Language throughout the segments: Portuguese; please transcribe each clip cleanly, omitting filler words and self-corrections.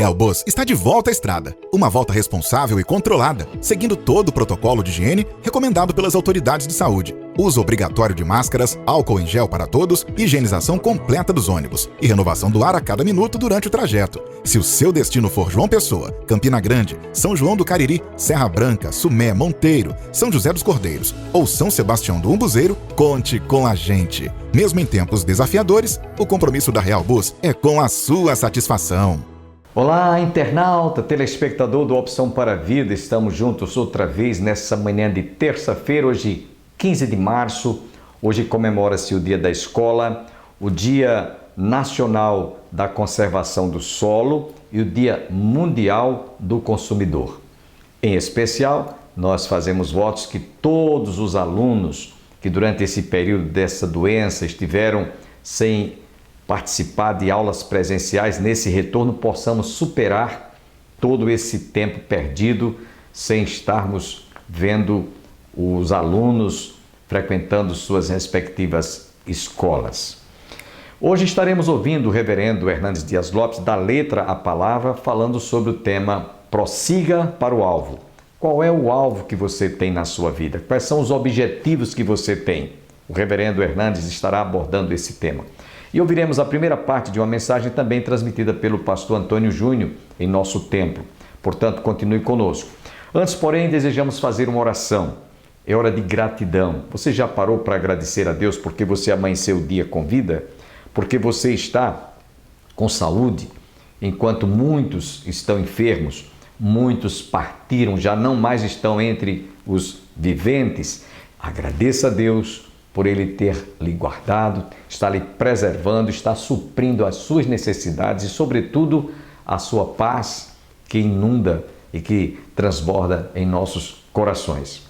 Real Bus está de volta à estrada. Uma volta responsável e controlada, seguindo todo o protocolo de higiene recomendado pelas autoridades de saúde. Uso obrigatório de máscaras, álcool em gel para todos, higienização completa dos ônibus e renovação do ar a cada minuto durante o trajeto. Se o seu destino for João Pessoa, Campina Grande, São João do Cariri, Serra Branca, Sumé, Monteiro, São José dos Cordeiros ou São Sebastião do Umbuzeiro, conte com a gente. Mesmo em tempos desafiadores, o compromisso da Real Bus é com a sua satisfação. Olá, internauta, telespectador do Opção para a Vida. Estamos juntos outra vez nessa manhã de terça-feira, hoje 15 de março. Hoje comemora-se o Dia da Escola, o Dia Nacional da Conservação do Solo e o Dia Mundial do Consumidor. Em especial, nós fazemos votos que todos os alunos que durante esse período dessa doença estiveram sem participar de aulas presenciais, nesse retorno possamos superar todo esse tempo perdido sem estarmos vendo os alunos frequentando suas respectivas escolas. Hoje estaremos ouvindo o reverendo Hernandes Dias Lopes, da Letra à Palavra, falando sobre o tema Prossiga para o Alvo. Qual é o alvo que você tem na sua vida? Quais são os objetivos que você tem? O reverendo Hernandes estará abordando esse tema. E ouviremos a primeira parte de uma mensagem também transmitida pelo pastor Antônio Júnior em nosso templo. Portanto, continue conosco. Antes, porém, desejamos fazer uma oração. É hora de gratidão. Você já parou para agradecer a Deus porque você amanheceu o dia com vida? Porque você está com saúde, enquanto muitos estão enfermos, muitos partiram, já não mais estão entre os viventes. Agradeça a Deus por Ele ter lhe guardado, está lhe preservando, está suprindo as suas necessidades e, sobretudo, a sua paz que inunda e que transborda em nossos corações.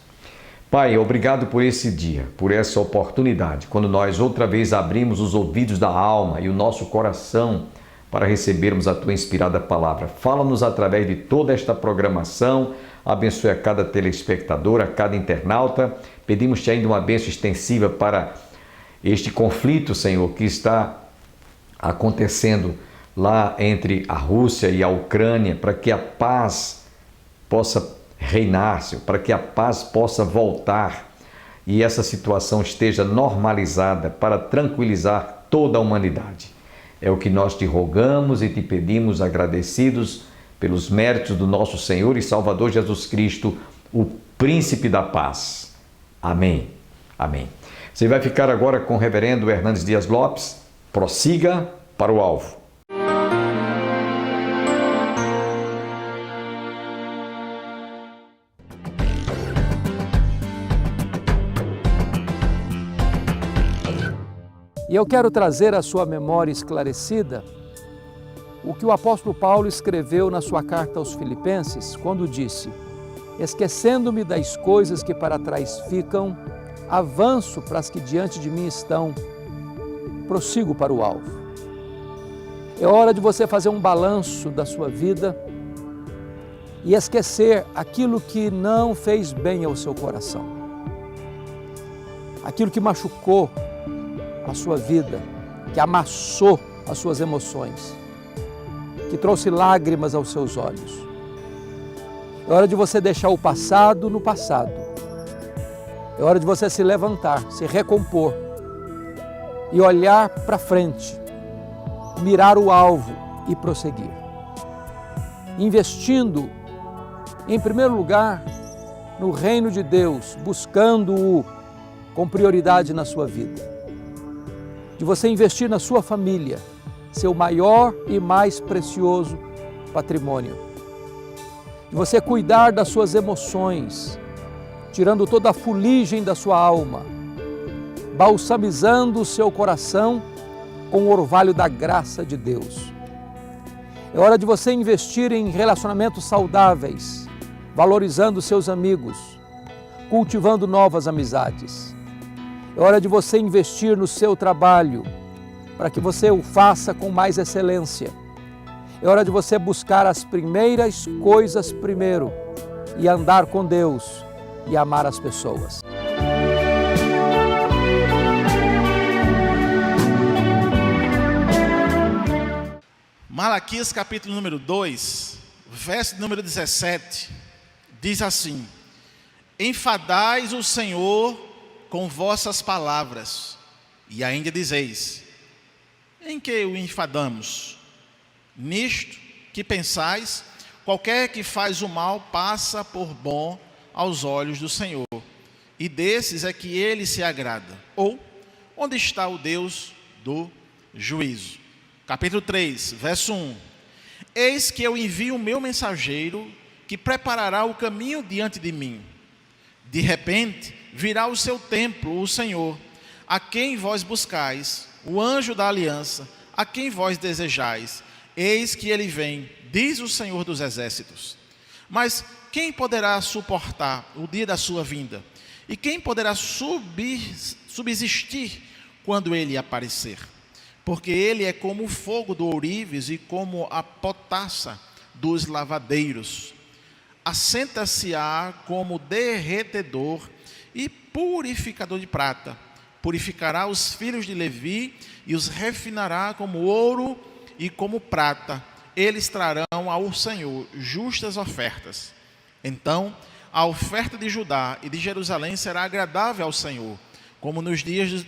Pai, obrigado por esse dia, por essa oportunidade, quando nós outra vez abrimos os ouvidos da alma e o nosso coração para recebermos a Tua inspirada palavra. Fala-nos através de toda esta programação, abençoe a cada telespectador, a cada internauta. Pedimos-te ainda uma bênção extensiva para este conflito, Senhor, que está acontecendo lá entre a Rússia e a Ucrânia, para que a paz possa reinar, Senhor, para que a paz possa voltar e essa situação esteja normalizada para tranquilizar toda a humanidade. É o que nós te rogamos e te pedimos, agradecidos pelos méritos do nosso Senhor e Salvador Jesus Cristo, o Príncipe da Paz. Amém. Amém. Você vai ficar agora com o reverendo Hernandes Dias Lopes. Prossiga para o alvo. E eu quero trazer à sua memória esclarecida o que o apóstolo Paulo escreveu na sua carta aos Filipenses, quando disse: esquecendo-me das coisas que para trás ficam, avanço para as que diante de mim estão, prossigo para o alvo. É hora de você fazer um balanço da sua vida e esquecer aquilo que não fez bem ao seu coração, aquilo que machucou a sua vida, que amassou as suas emoções, que trouxe lágrimas aos seus olhos. É hora de você deixar o passado no passado. É hora de você se levantar, se recompor e olhar para frente, mirar o alvo e prosseguir. Investindo, em primeiro lugar, no reino de Deus, buscando-o com prioridade na sua vida. De você investir na sua família, seu maior e mais precioso patrimônio. De você cuidar das suas emoções, tirando toda a fuligem da sua alma, balsamizando o seu coração com o orvalho da graça de Deus. É hora de você investir em relacionamentos saudáveis, valorizando seus amigos, cultivando novas amizades. É hora de você investir no seu trabalho, para que você o faça com mais excelência. É hora de você buscar as primeiras coisas primeiro e andar com Deus e amar as pessoas. Malaquias capítulo número 2, verso número 17, diz assim: enfadais o Senhor com vossas palavras, e ainda dizeis: em que o enfadamos? Nisto que pensais, qualquer que faz o mal passa por bom aos olhos do Senhor, e desses é que ele se agrada. Ou, onde está o Deus do juízo? Capítulo 3, verso 1: eis que eu envio o meu mensageiro, que preparará o caminho diante de mim. De repente virá ao seu templo o Senhor, a quem vós buscais, o anjo da aliança, a quem vós desejais. Eis que ele vem, diz o Senhor dos exércitos. Mas quem poderá suportar o dia da sua vinda? E quem poderá subsistir quando ele aparecer? Porque ele é como o fogo do ourives e como a potassa dos lavadeiros. Assenta-se-á como derretedor e purificador de prata. Purificará os filhos de Levi e os refinará como ouro e como prata. Eles trarão ao Senhor justas ofertas. Então a oferta de Judá e de Jerusalém será agradável ao Senhor, como nos dias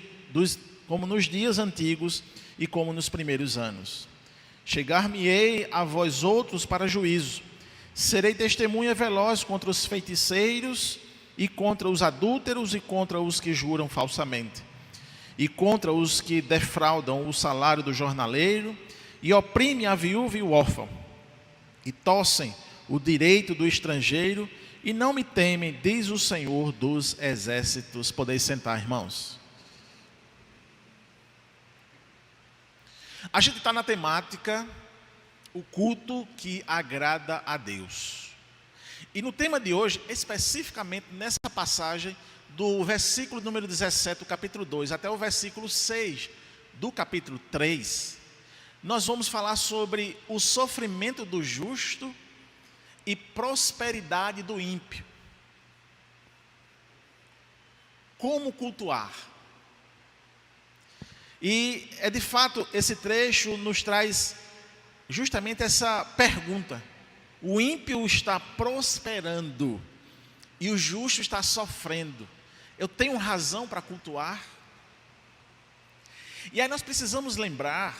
antigos e como nos primeiros anos. Chegar-me-ei a vós outros para juízo. Serei testemunha veloz contra os feiticeiros e contra os adúlteros e contra os que juram falsamente, e contra os que defraudam o salário do jornaleiro e oprimem a viúva e o órfão, e torcem o direito do estrangeiro e não me temem, diz o Senhor dos exércitos. Podeis sentar, irmãos. A gente está na temática, o culto que agrada a Deus. E no tema de hoje, especificamente nessa passagem, do versículo número 17 do capítulo 2 até o versículo 6 do capítulo 3, nós vamos falar sobre o sofrimento do justo e prosperidade do ímpio. Como cultuar? E é de fato, esse trecho nos traz justamente essa pergunta: o ímpio está prosperando e o justo está sofrendo. Eu tenho razão para cultuar? E aí nós precisamos lembrar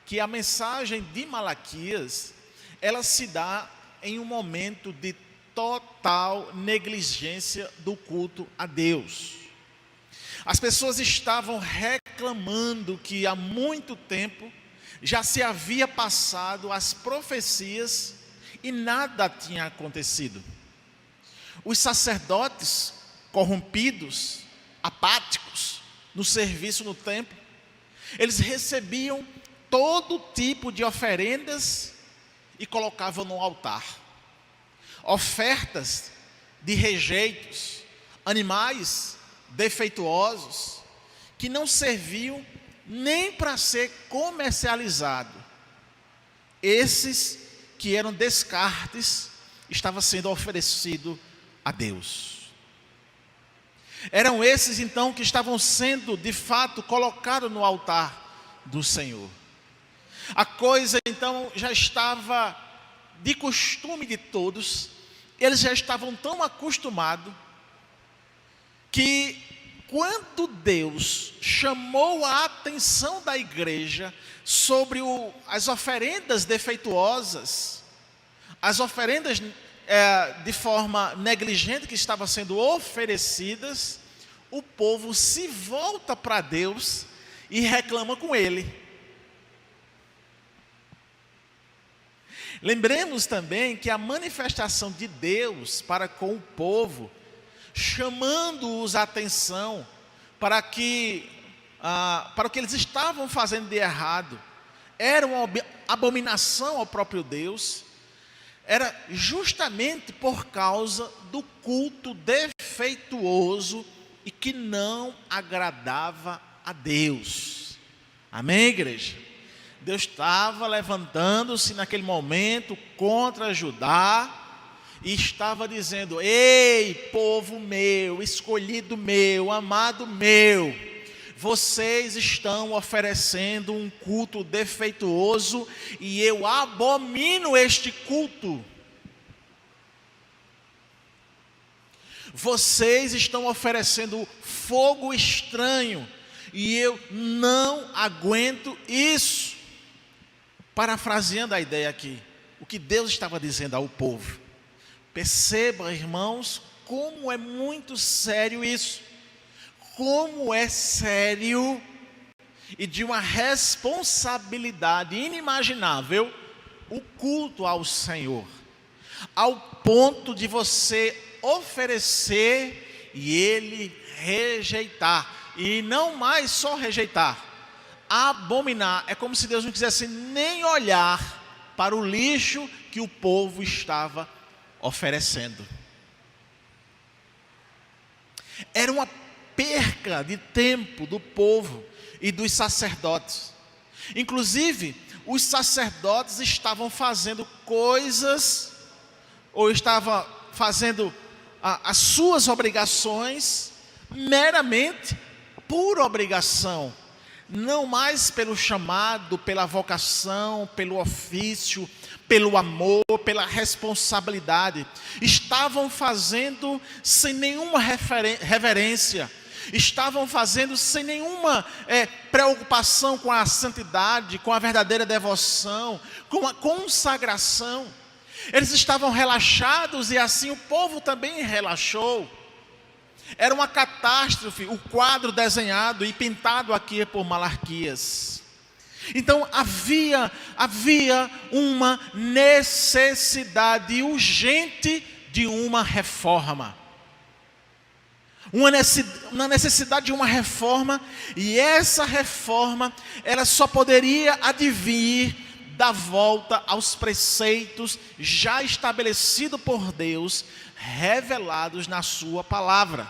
que a mensagem de Malaquias, ela se dá em um momento de total negligência do culto a Deus. As pessoas estavam reclamando que há muito tempo já se havia passado as profecias e nada tinha acontecido. Os sacerdotes corrompidos, apáticos no serviço no templo, eles recebiam todo tipo de oferendas e colocavam no altar. Ofertas de rejeitos, animais defeituosos, que não serviam nem para ser comercializado. Esses que eram descartes, estavam sendo oferecidos a Deus. Eram esses então que estavam sendo de fato colocados no altar do Senhor. A coisa então já estava de costume de todos, eles já estavam tão acostumados que quando Deus chamou a atenção da igreja sobre as oferendas defeituosas, as oferendas de forma negligente que estavam sendo oferecidas, o povo se volta para Deus e reclama com Ele. Lembremos também que a manifestação de Deus para com o povo, chamando-os a atenção para o que eles estavam fazendo de errado, era uma abominação ao próprio Deus, era justamente por causa do culto defeituoso e que não agradava a Deus. Amém, igreja? Deus estava levantando-se naquele momento contra Judá e estava dizendo: ei, povo meu, escolhido meu, amado meu, vocês estão oferecendo um culto defeituoso e eu abomino este culto. Vocês estão oferecendo fogo estranho e eu não aguento isso. Parafraseando a ideia aqui, o que Deus estava dizendo ao povo. Perceba, irmãos, como é muito sério isso. Como é sério e de uma responsabilidade inimaginável o culto ao Senhor. Ao ponto de você oferecer e Ele rejeitar. E não mais só rejeitar, abominar. É como se Deus não quisesse nem olhar para o lixo que o povo estava oferecendo. Era uma perca de tempo do povo e dos sacerdotes. Inclusive, os sacerdotes estavam fazendo coisas, ou estavam fazendo as suas obrigações, meramente por obrigação, não mais pelo chamado, pela vocação, pelo ofício, pelo amor, pela responsabilidade. Estavam fazendo sem nenhuma reverência, estavam fazendo sem nenhuma preocupação com a santidade, com a verdadeira devoção, com a consagração. Eles estavam relaxados e assim o povo também relaxou. Era uma catástrofe o quadro desenhado e pintado aqui por Malaquias. Então havia uma necessidade urgente de uma reforma. Uma necessidade de uma reforma, e essa reforma ela só poderia advir da volta aos preceitos já estabelecidos por Deus, revelados na sua palavra.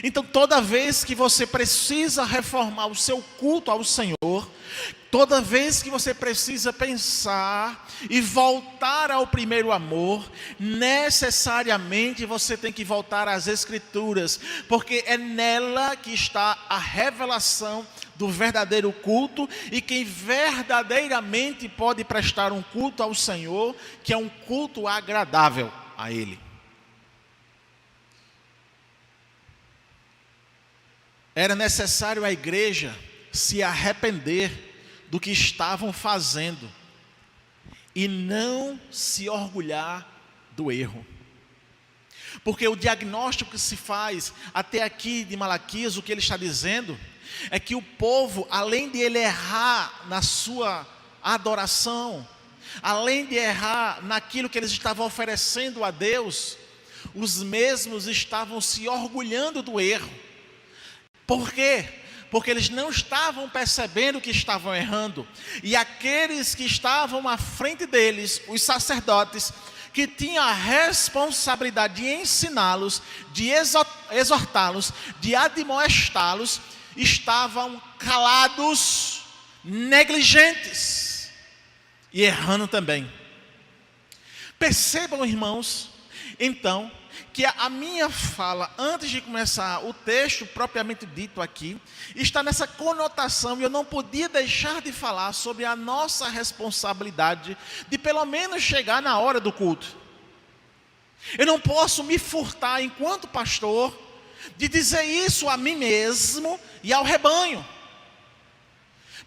Então, toda vez que você precisa reformar o seu culto ao Senhor, toda vez que você precisa pensar e voltar ao primeiro amor, necessariamente você tem que voltar às Escrituras, porque é nela que está a revelação do verdadeiro culto, e quem verdadeiramente pode prestar um culto ao Senhor, que é um culto agradável a Ele. Era necessário a igreja se arrepender do que estavam fazendo e não se orgulhar do erro. Porque o diagnóstico que se faz até aqui de Malaquias, o que ele está dizendo, é que o povo, além de ele errar na sua adoração, além de errar naquilo que eles estavam oferecendo a Deus, os mesmos estavam se orgulhando do erro. Por quê? Porque eles não estavam percebendo que estavam errando. E aqueles que estavam à frente deles, os sacerdotes, que tinham a responsabilidade de ensiná-los, de exortá-los, de admoestá-los, estavam calados, negligentes e errando também. Percebam, irmãos, então, que a minha fala, antes de começar o texto propriamente dito aqui, está nessa conotação, e eu não podia deixar de falar sobre a nossa responsabilidade de pelo menos chegar na hora do culto. Eu não posso me furtar, enquanto pastor, de dizer isso a mim mesmo e ao rebanho,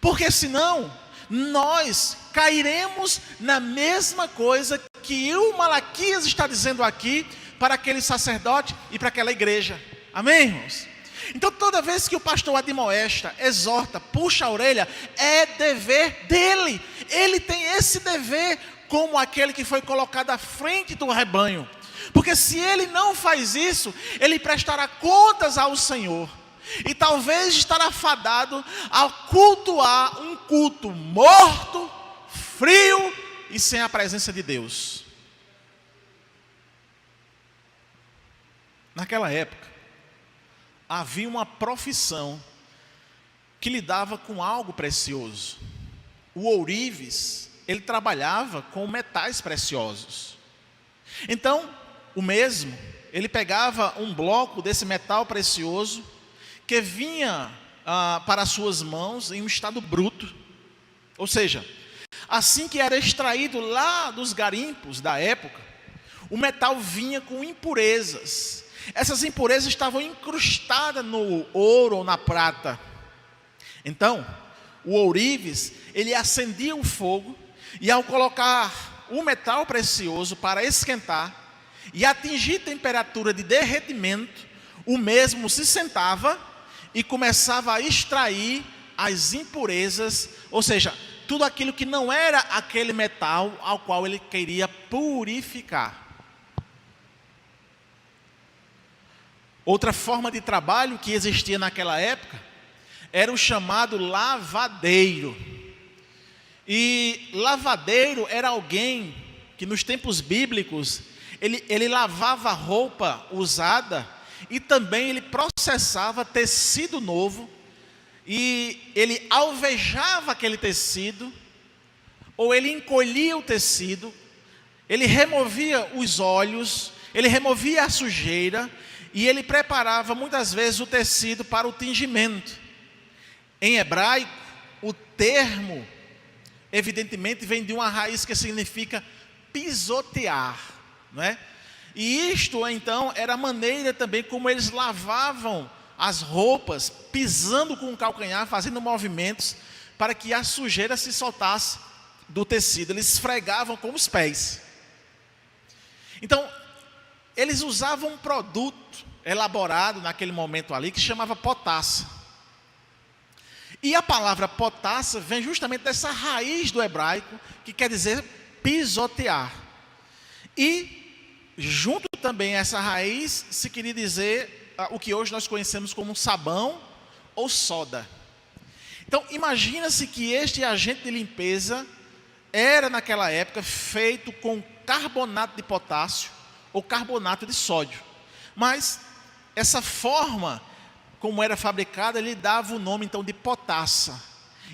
porque senão nós cairemos na mesma coisa que o Malaquias está dizendo aqui para aquele sacerdote e para aquela igreja. Amém, irmãos? Então, toda vez que o pastor admoesta, exorta, puxa a orelha, é dever dele. Ele tem esse dever como aquele que foi colocado à frente do rebanho. Porque se ele não faz isso, ele prestará contas ao Senhor. E talvez estará fadado a cultuar um culto morto, frio e sem a presença de Deus. Naquela época, havia uma profissão que lidava com algo precioso. O ourives, ele trabalhava com metais preciosos. Então, o mesmo, ele pegava um bloco desse metal precioso, que vinha para as suas mãos em um estado bruto. Ou seja, assim que era extraído lá dos garimpos da época, o metal vinha com impurezas. Essas impurezas estavam incrustadas no ouro ou na prata. Então, o ourives, ele acendia o fogo e ao colocar o metal precioso para esquentar e atingir temperatura de derretimento, o mesmo se sentava e começava a extrair as impurezas, ou seja, tudo aquilo que não era aquele metal ao qual ele queria purificar. Outra forma de trabalho que existia naquela época era o chamado lavadeiro. E lavadeiro era alguém que nos tempos bíblicos, ele lavava roupa usada e também ele processava tecido novo e ele alvejava aquele tecido, ou ele encolhia o tecido, ele removia os óleos, ele removia a sujeira e ele preparava muitas vezes o tecido para o tingimento. Em hebraico, o termo evidentemente vem de uma raiz que significa pisotear, não é? E isto então era a maneira também como eles lavavam as roupas, pisando com o calcanhar, fazendo movimentos para que a sujeira se soltasse do tecido. Eles esfregavam com os pés. Então, eles usavam um produto elaborado naquele momento ali que se chamava potassa. E a palavra potassa vem justamente dessa raiz do hebraico que quer dizer pisotear. E junto também a essa raiz se queria dizer o que hoje nós conhecemos como sabão ou soda. Então imagina-se que este agente de limpeza era naquela época feito com carbonato de potássio ou carbonato de sódio. Mas essa forma como era fabricada, ele dava o nome então de potassa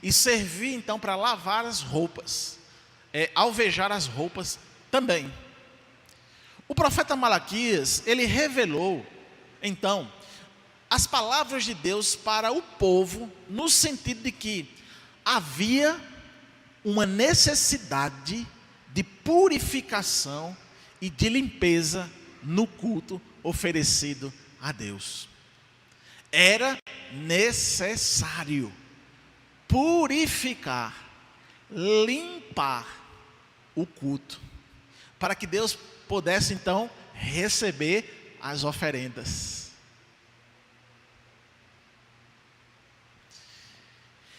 e servia então para lavar as roupas, alvejar as roupas também. O profeta Malaquias, ele revelou então as palavras de Deus para o povo, no sentido de que havia uma necessidade de purificação e de limpeza no culto oferecido a Deus. Era necessário purificar, limpar o culto, para que Deus pudesse então receber as oferendas.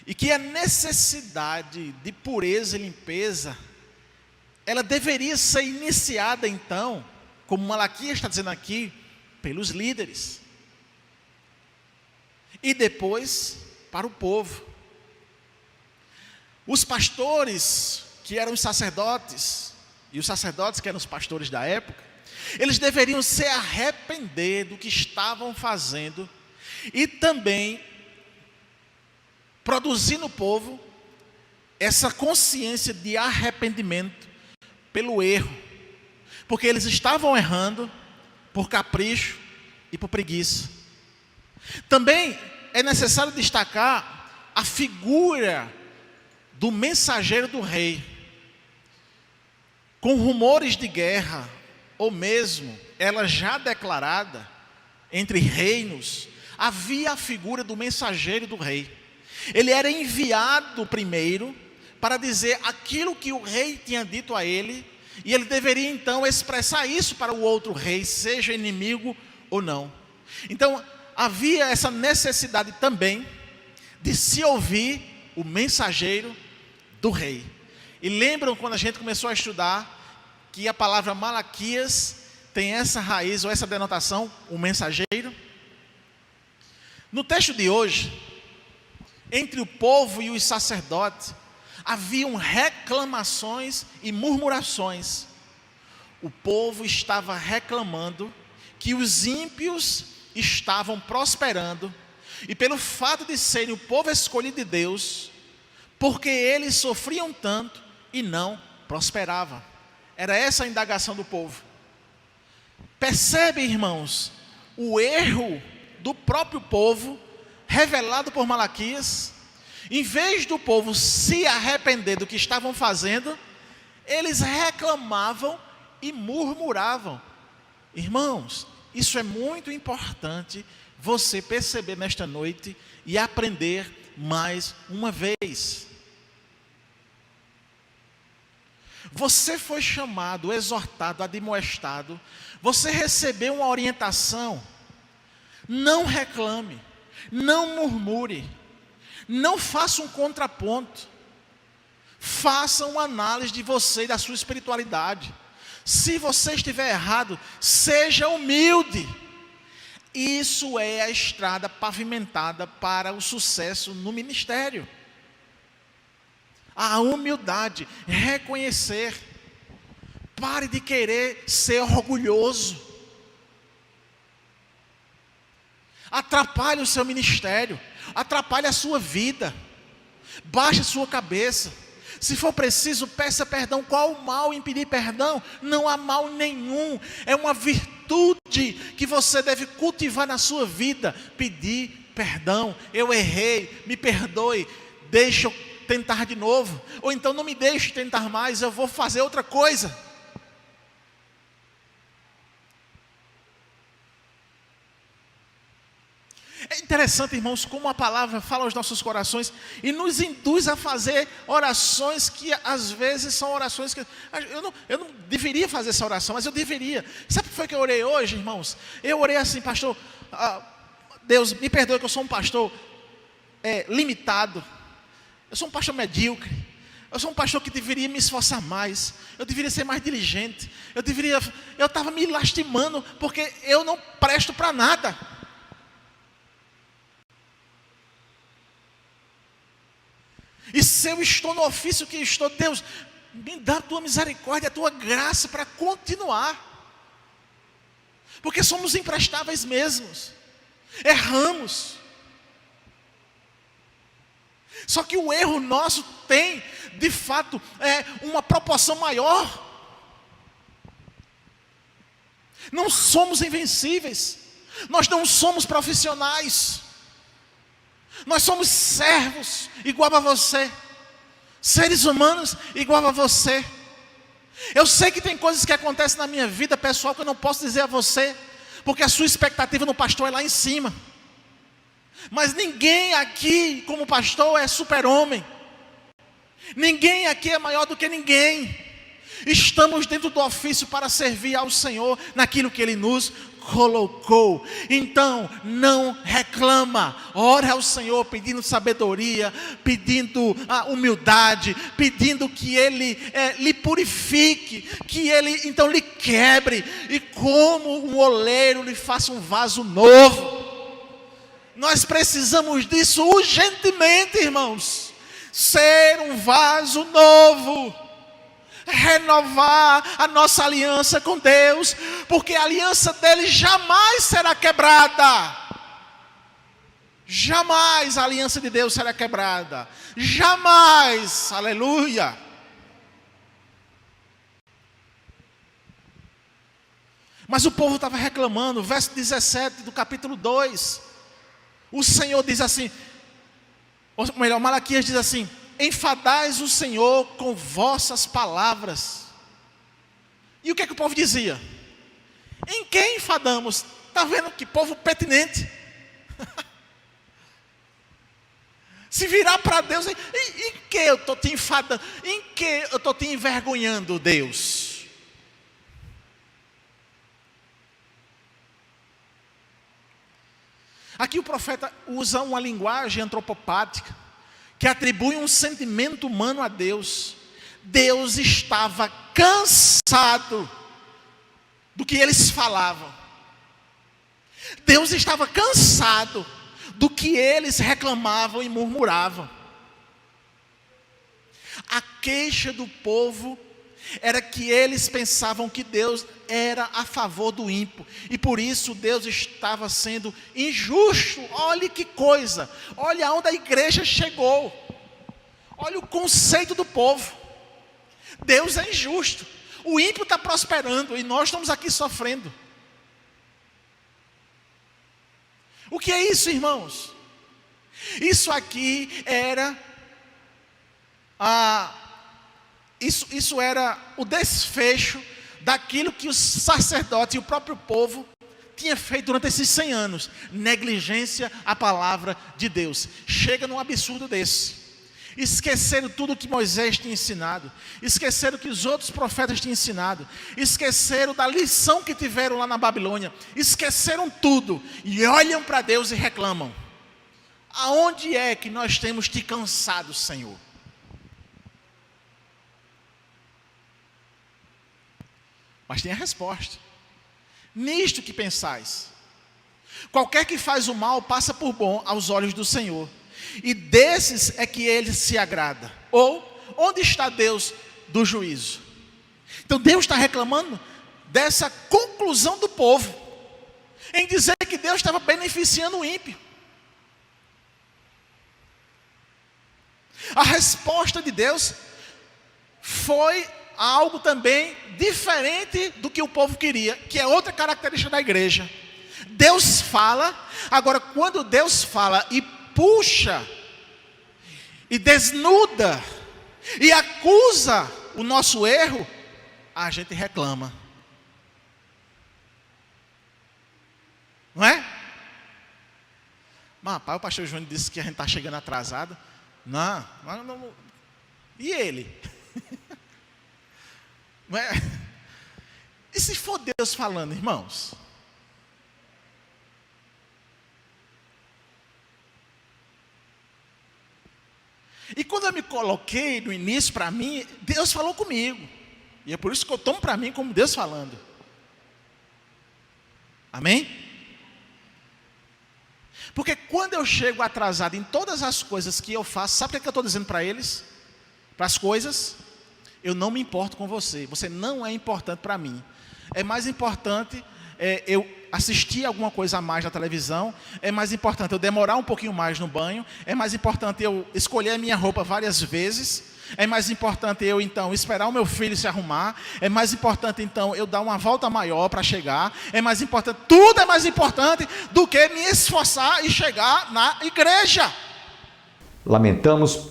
E que a necessidade de pureza e limpeza, ela deveria ser iniciada então, como Malaquias está dizendo aqui, pelos líderes. E depois para o povo. Os pastores, que eram os sacerdotes, e os sacerdotes que eram os pastores da época, eles deveriam se arrepender do que estavam fazendo e também produzir no povo essa consciência de arrependimento pelo erro, porque eles estavam errando por capricho e por preguiça. Também é necessário destacar a figura do mensageiro do rei. Com rumores de guerra, ou mesmo ela já declarada entre reinos, havia a figura do mensageiro do rei. Ele era enviado primeiro para dizer aquilo que o rei tinha dito a ele, e ele deveria então expressar isso para o outro rei, seja inimigo ou não. Então havia essa necessidade também de se ouvir o mensageiro do rei. E lembram quando a gente começou a estudar que a palavra Malaquias tem essa raiz ou essa denotação, o mensageiro? No texto de hoje, entre o povo e os sacerdotes, haviam reclamações e murmurações. O povo estava reclamando que os ímpios estavam prosperando, e pelo fato de serem o povo escolhido de Deus, porque eles sofriam tanto e não prosperavam. Era essa a indagação do povo. Percebem, irmãos, o erro do próprio povo revelado por Malaquias, em vez do povo se arrepender do que estavam fazendo, eles reclamavam e murmuravam. Irmãos, isso é muito importante você perceber nesta noite e aprender mais uma vez. Você foi chamado, exortado, admoestado, você recebeu uma orientação. Não reclame, não murmure, não faça um contraponto, faça uma análise de você e da sua espiritualidade. Se você estiver errado, seja humilde. Isso é a estrada pavimentada para o sucesso no ministério. A humildade, reconhecer. Pare de querer ser orgulhoso. Atrapalhe o seu ministério, atrapalhe a sua vida. Baixe a sua cabeça. Se for preciso, peça perdão. Qual o mal em pedir perdão? Não há mal nenhum. É uma virtude que você deve cultivar na sua vida. Pedir perdão. Eu errei, me perdoe. Deixa eu tentar de novo. Ou então não me deixe tentar mais, eu vou fazer outra coisa. É interessante, irmãos, como a palavra fala aos nossos corações e nos induz a fazer orações que às vezes são orações que eu não deveria fazer essa oração, mas eu deveria. Sabe o que foi que eu orei hoje, irmãos? Eu orei assim: pastor, Deus me perdoe que eu sou um pastor limitado, eu sou um pastor medíocre, eu sou um pastor que deveria me esforçar mais, eu deveria ser mais diligente, eu estava me lastimando porque eu não presto para nada. E se eu estou no ofício que estou, Deus, me dá a tua misericórdia, a tua graça para continuar. Porque somos imprestáveis mesmos. Erramos. Só que o erro nosso tem, de fato, uma proporção maior. Não somos invencíveis. Nós não somos profissionais. Nós somos servos igual a você, seres humanos igual a você. Eu sei que tem coisas que acontecem na minha vida pessoal que eu não posso dizer a você, porque a sua expectativa no pastor é lá em cima. Mas ninguém aqui como pastor é super-homem. Ninguém aqui é maior do que ninguém. Estamos dentro do ofício para servir ao Senhor naquilo que Ele nos colocou. Então não reclama, ora ao Senhor pedindo sabedoria, pedindo humildade, pedindo que Ele lhe purifique, que Ele então lhe quebre, e como um oleiro lhe faça um vaso novo. Nós precisamos disso urgentemente, irmãos. Ser um vaso novo, renovar a nossa aliança com Deus, porque a aliança dele jamais será quebrada. Jamais a aliança de Deus será quebrada. Jamais, aleluia. Mas o povo estava reclamando. Verso 17 do capítulo 2. O Senhor diz assim, ou melhor, Malaquias diz assim: enfadais o Senhor com vossas palavras. E o que é que o povo dizia? Em quem enfadamos? Está vendo que povo pertinente? Se virar para Deus, em que eu estou te enfadando? Em que eu estou te envergonhando, Deus? Aqui o profeta usa uma linguagem antropopática que atribui um sentimento humano a Deus. Deus estava cansado do que eles falavam. Deus estava cansado do que eles reclamavam e murmuravam. A queixa do povo era que eles pensavam que Deus era a favor do ímpio, e por isso Deus estava sendo injusto. Olhe que coisa, olha onde a igreja chegou, olha o conceito do povo. Deus é injusto, o ímpio está prosperando e nós estamos aqui sofrendo. O que é isso, irmãos? Isso aqui era isso era o desfecho daquilo que os sacerdotes e o próprio povo tinha feito durante esses 100 anos. Negligência à palavra de Deus. Chega num absurdo desse. Esqueceram tudo que Moisés tinha ensinado. Esqueceram que os outros profetas tinham ensinado. Esqueceram da lição que tiveram lá na Babilônia. Esqueceram tudo. E olham para Deus e reclamam. Aonde é que nós temos te cansado, Senhor? Mas tem a resposta. Nisto que pensais. Qualquer que faz o mal passa por bom aos olhos do Senhor. E desses é que ele se agrada. Ou, onde está Deus do juízo? Então Deus está reclamando dessa conclusão do povo, em dizer que Deus estava beneficiando o ímpio. A resposta de Deus foi algo também diferente do que o povo queria, que é outra característica da igreja. Deus fala, agora quando Deus fala e puxa, e desnuda, e acusa o nosso erro, a gente reclama. Não é? Mas rapaz, o pastor Júnior disse que a gente está chegando atrasado. Não. E ele? Não é? E se for Deus falando, irmãos? E quando eu me coloquei no início para mim, Deus falou comigo. E é por isso que eu tomo para mim como Deus falando. Amém? Porque quando eu chego atrasado em todas as coisas que eu faço, sabe o que eu estou dizendo para eles? Para as coisas? Eu não me importo com você. Você não é importante para mim. É mais importante eu assistir alguma coisa a mais na televisão. É mais importante eu demorar um pouquinho mais no banho. É mais importante eu escolher a minha roupa várias vezes. É mais importante eu, então, esperar o meu filho se arrumar. É mais importante, então, eu dar uma volta maior para chegar. É mais importante, tudo é mais importante do que me esforçar e chegar na igreja. Lamentamos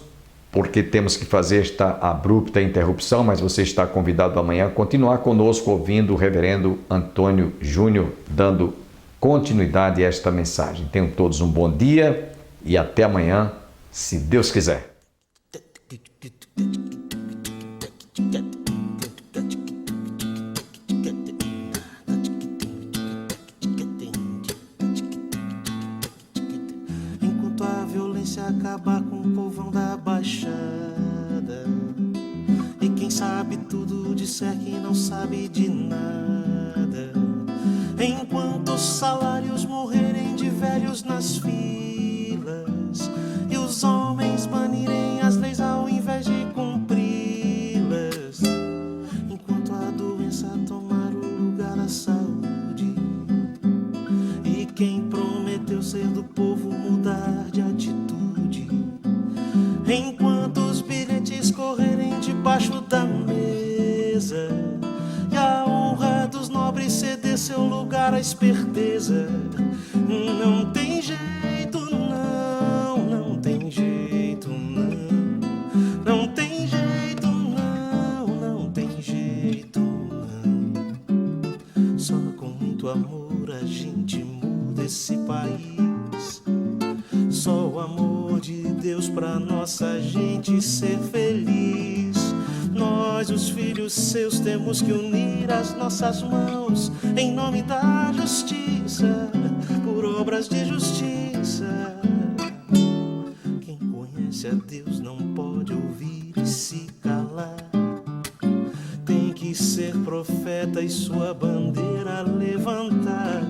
porque temos que fazer esta abrupta interrupção, mas você está convidado amanhã a continuar conosco ouvindo o reverendo Antônio Júnior, dando continuidade a esta mensagem. Tenham todos um bom dia e até amanhã, se Deus quiser. Enquanto a violência acabar com o povão da Baixada, e quem sabe tudo disser que não sabe de nada, enquanto os salários morrerem de velhos nas filas e os homens banirem as leis ao invés de cumpri-las, enquanto a doença tomar o lugar da saúde e quem prometeu ser do povo mudar de atitude, enquanto os bilhetes correrem debaixo da mesa e a honra dos nobres ceder seu lugar à esperteza, não tem jeito não, não tem jeito não, não tem jeito não, não tem jeito não. Só com muito amor a gente muda esse país. Só o amor de Deus pra nossa gente ser feliz. Nós, os filhos seus, temos que unir as nossas mãos em nome da justiça, por obras de justiça. Quem conhece a Deus não pode ouvir e se calar. Tem que ser profeta e sua bandeira levantar.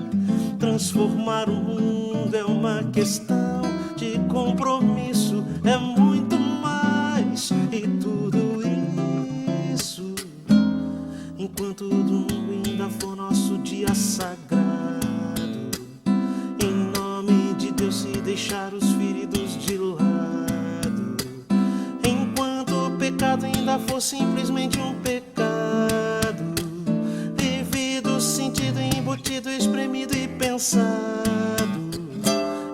Transformar o mundo é uma questão de compromisso, é muito mais. E tudo isso enquanto o domingo ainda for nosso dia sagrado, em nome de Deus, se deixar os feridos de lado, enquanto o pecado ainda for simplesmente um pecado, vivido, sentido, embutido, espremido e pensado,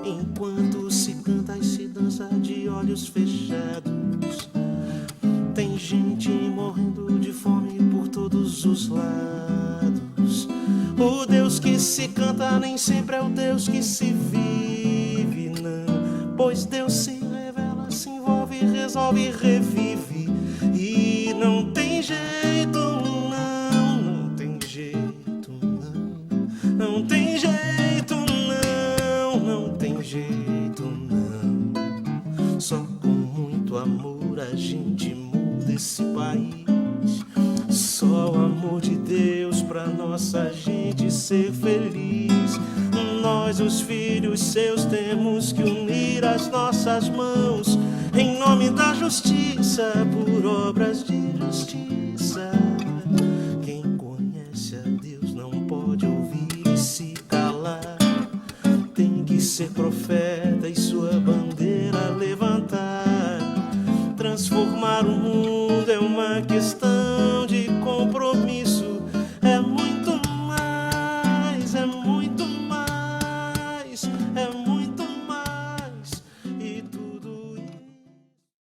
enquanto se canta e se O Deus que se canta nem sempre é o Deus que se vive, não. Pois Deus se revela, se envolve, resolve e revive. E não tem jeito, não, não tem jeito, não. Não tem jeito, não, não tem jeito, não. Só com muito amor a gente muda esse país. Só o amor de Deus pra nossa gente ser feliz. Nós, os filhos seus, temos que unir as nossas mãos em nome da justiça, por obras de justiça. Quem conhece a Deus não pode ouvir e se calar. Tem que ser profeta e sua bandeira levantar. Transformar o mundo é uma questão